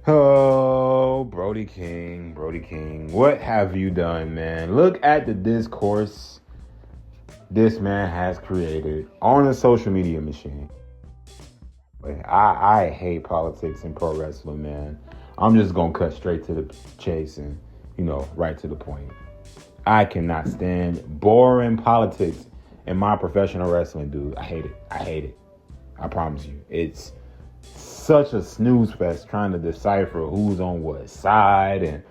Oh, Brody King, Brody King, what have you done, man? Look at the discourse this man has created on a social media machine. I hate politics and pro wrestling, man. I'm just gonna cut straight to the chase and, right to the point. I cannot stand boring politics in my professional wrestling, dude. I hate it. I hate it. I promise you. It's such a snooze fest trying to decipher who's on what side and,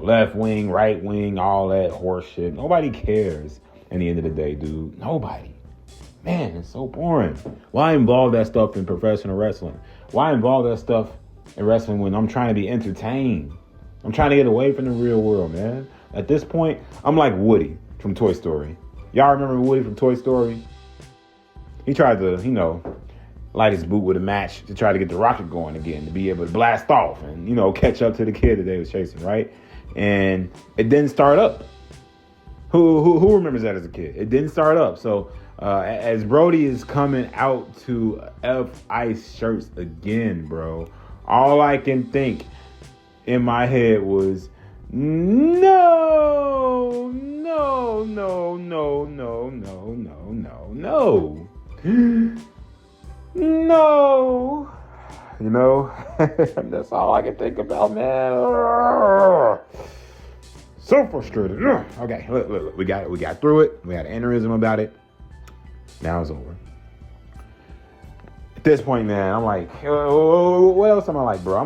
left wing, right wing, all that horse shit. Nobody cares at the end of the day, dude. Nobody. Man, it's so boring. Why involve that stuff in professional wrestling? Why involve that stuff in wrestling when I'm trying to be entertained? I'm trying to get away from the real world, man. At this point, I'm like Woody from Toy Story. Y'all remember Woody from Toy Story? He tried to, light his boot with a match to try to get the rocket going again, to be able to blast off and, catch up to the kid that they was chasing, right? And it didn't start up. Who remembers that as a kid? It didn't start up. So as Brodie is coming out to F Ice shirts again, bro, all I can think in my head was, no, no, no, no, no, no, no, no, no. No. That's all I can think about, man. So frustrated. Okay, look, we got through it. We had an aneurysm about it. Now it's over. At this point, man, I'm like, what else am I like, bro?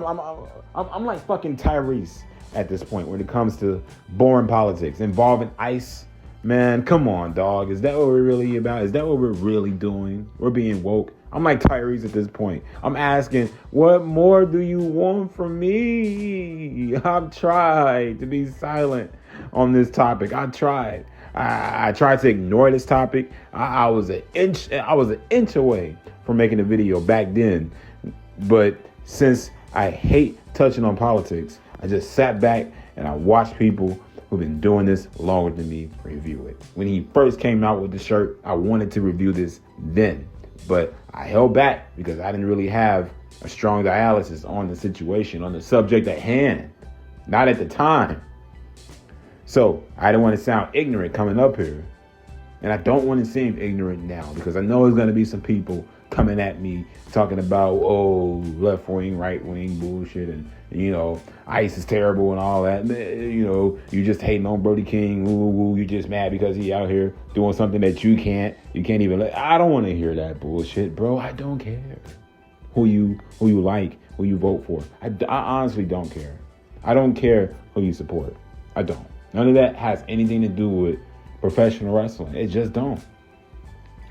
I'm like fucking Tyrese at this point when it comes to boring politics involving ice. Man, come on, dog. Is that what we're really about? Is that what we're really doing? We're being woke. I'm like Tyrese at this point. I'm asking, what more do you want from me? I've tried to be silent on this topic. I tried. I tried to ignore this topic. I was an inch away from making a video back then. But since I hate touching on politics, I just sat back and I watched people who've been doing this longer than me review it. When he first came out with the shirt, I wanted to review this then, but I held back because I didn't really have a strong dialysis on the situation, on the subject at hand, not at the time. So I didn't want to sound ignorant coming up here, and I don't want to seem ignorant now because I know there's going to be some people coming at me talking about, left wing, right wing bullshit and ICE is terrible and all that. You just hating on Brody King. Ooh, you just mad because he out here doing something that you can't even let. I don't want to hear that bullshit, bro. I don't care who you like, who you vote for. I honestly don't care. I don't care who you support. I don't. None of that has anything to do with professional wrestling. It just don't.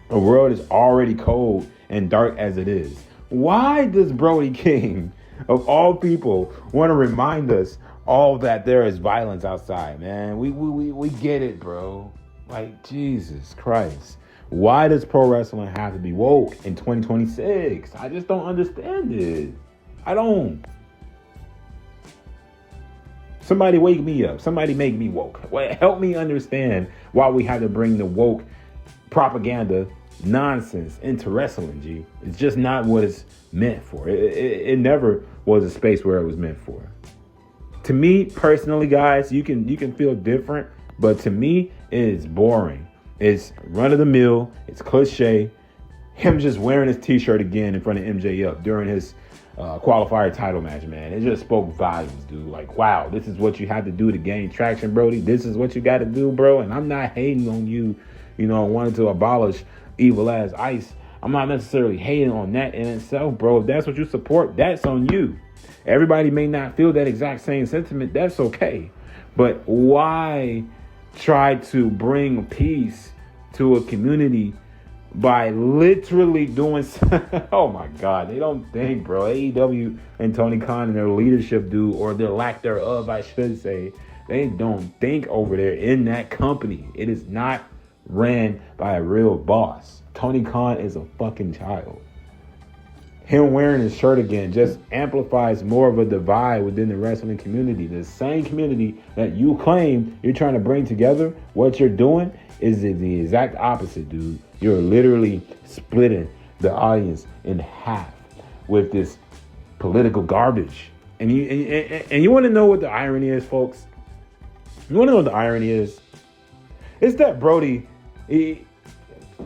The world is already cold and dark as it is. Why does Brody King, of all people, want to remind us all that there is violence outside, man? We get it, bro. Like, Jesus Christ. Why does pro wrestling have to be woke in 2026? I just don't understand it. I don't. Somebody wake me up. Somebody make me woke. Help me understand why we have to bring the woke propaganda nonsense into wrestling, G. It's just not what it's meant for. It never was a space where it was meant for. To me, personally, guys, you can feel different, but to me, it is boring. It's run of the mill. It's cliche. Him just wearing his t-shirt again in front of MJF during his qualifier title match, man. It just spoke volumes, dude. Like, wow, this is what you have to do to gain traction, Brody. This is what you got to do, bro. And I'm not hating on you, wanting to abolish evil ass ICE. I'm not necessarily hating on that in itself, bro. If that's what you support, that's on you. Everybody may not feel that exact same sentiment. That's okay. But why try to bring peace to a community by literally doing oh my God, they don't think, bro. AEW and Tony Khan and their leadership do, or their lack thereof, I should say, they don't think over there in that company. It is not ran by a real boss. Tony Khan is a fucking child. Him wearing his shirt again just amplifies more of a divide within the wrestling community. The same community that you claim you're trying to bring together, what you're doing is the exact opposite, dude. You're literally splitting the audience in half with this political garbage. And you want to know what the irony is, folks? You want to know what the irony is? It's that Brody, even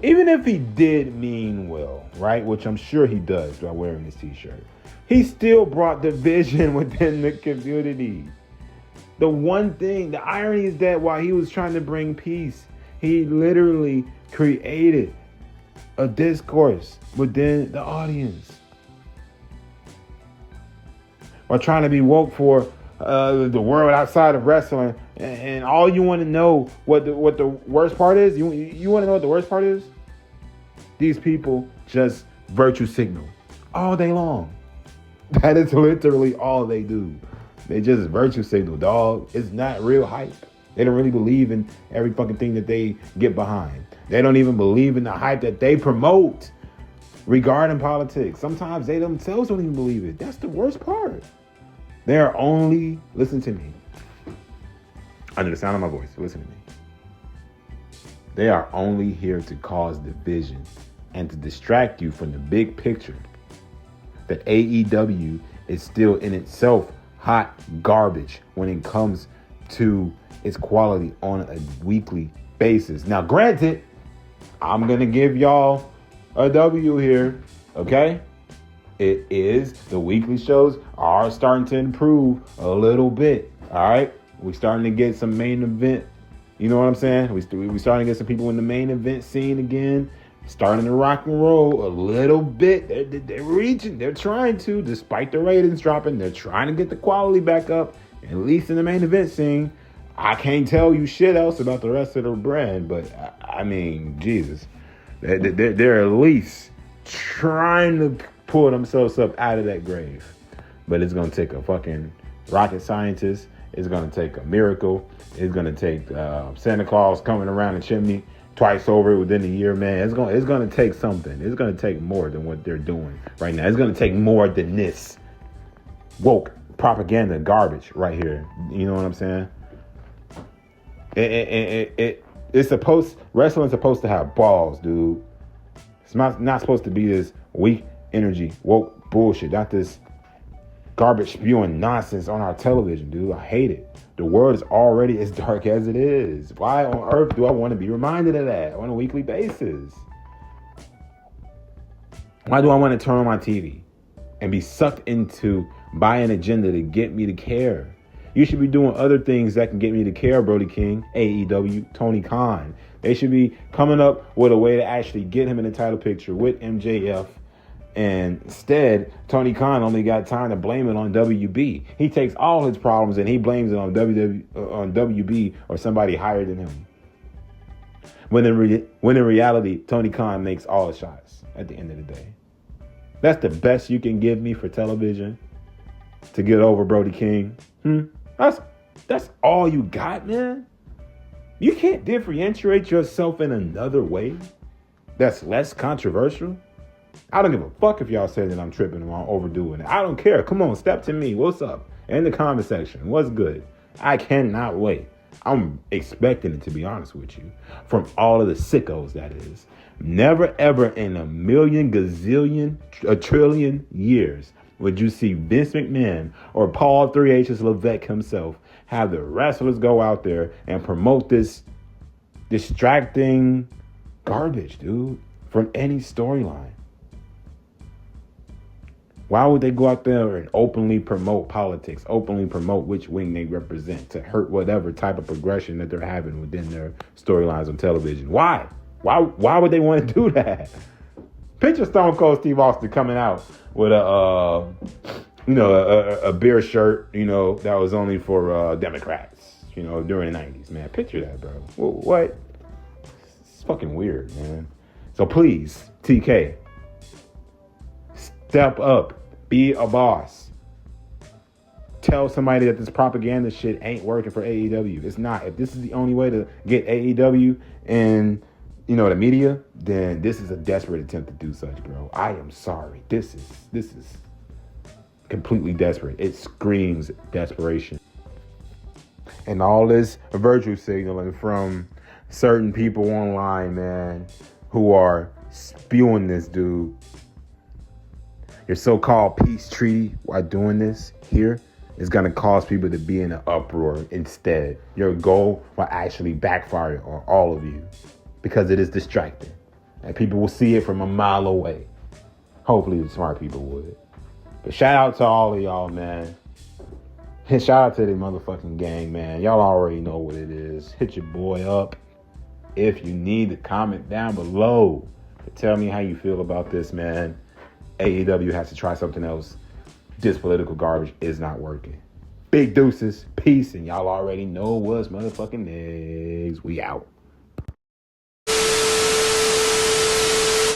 if he did mean well, right? Which I'm sure he does by wearing this t-shirt. He still brought division within the community. The one thing, the irony is that while he was trying to bring peace, he literally created a discourse within the audience. While trying to be woke for the world outside of wrestling, and all you want to know what the worst part is? You want to know what the worst part is? These people just virtue signal all day long. That is literally all they do. They just virtue signal, dog. It's not real hype. They don't really believe in every fucking thing that they get behind. They don't even believe in the hype that they promote regarding politics. Sometimes they themselves don't even believe it. That's the worst part. They are only, listen to me, under the sound of my voice, listen to me. They are only here to cause division and to distract you from the big picture that AEW is still in itself hot garbage when it comes to its quality on a weekly basis. Now, granted, I'm going to give y'all a W here, okay? It is, the weekly shows are starting to improve a little bit, all right? We're starting to get some main event, you know what I'm saying? We're starting to get some people in the main event scene again, starting to rock and roll a little bit. They're reaching, they're trying to, despite the ratings dropping, they're trying to get the quality back up, at least in the main event scene. I can't tell you shit else about the rest of the brand, but I mean, Jesus. They're at least trying to pull themselves up out of that grave. But it's going to take a fucking rocket scientist. It's going to take a miracle. It's going to take Santa Claus coming around the chimney twice over within a year, man. It's going to take something. It's going to take more than what they're doing right now. It's going to take more than this woke propaganda garbage right here. You know what I'm saying? It's supposed, wrestling's supposed to have balls, dude. It's not supposed to be this weak energy, woke bullshit. Not this garbage spewing nonsense on our television, dude. I hate it. The world is already as dark as it is. Why on earth do I want to be reminded of that on a weekly basis? Why do I want to turn on my TV and be sucked into by an agenda to get me to care? You should be doing other things that can get me to care, Brody King, AEW, Tony Khan. They should be coming up with a way to actually get him in the title picture with MJF. And instead, Tony Khan only got time to blame it on WB. He takes all his problems and he blames it on WB or somebody higher than him. When in reality, Tony Khan makes all the shots at the end of the day. That's the best you can give me for television to get over Brody King. That's all you got, man? You can't differentiate yourself in another way that's less controversial? I don't give a fuck if y'all say that I'm tripping or I'm overdoing it. I don't care. Come on, step to me. What's up? In the comment section. What's good? I cannot wait. I'm expecting it, to be honest with you, from all of the sickos, that is. Never, ever in a million, gazillion, a trillion years would you see Vince McMahon or Paul 3H's Levesque himself have the wrestlers go out there and promote this distracting garbage, dude, from any storyline. Why would they go out there and openly promote politics, openly promote which wing they represent to hurt whatever type of progression that they're having within their storylines on television? Why? Why would they want to do that? Picture Stone Cold Steve Austin coming out with a beer shirt, that was only for Democrats, during the 90s, man. Picture that, bro. What? It's fucking weird, man. So please, TK, step up. Be a boss. Tell somebody that this propaganda shit ain't working for AEW. It's not. If this is the only way to get AEW and, the media, then this is a desperate attempt to do such, bro. I am sorry. This is completely desperate. It screams desperation. And all this virtue signaling from certain people online, man, who are spewing this, dude. your so-called peace treaty while doing this here is going to cause people to be in an uproar instead. Your goal will actually backfire on all of you because it is distracting. And people will see it from a mile away. Hopefully the smart people would. But shout out to all of y'all, man. Shout out to the motherfucking gang, man. Y'all already know what it is. Hit your boy up. If you need to comment down below. But tell me how you feel about this, man. AEW has to try something else. This political garbage is not working. Big deuces, peace, and y'all already know what's motherfucking next. We out.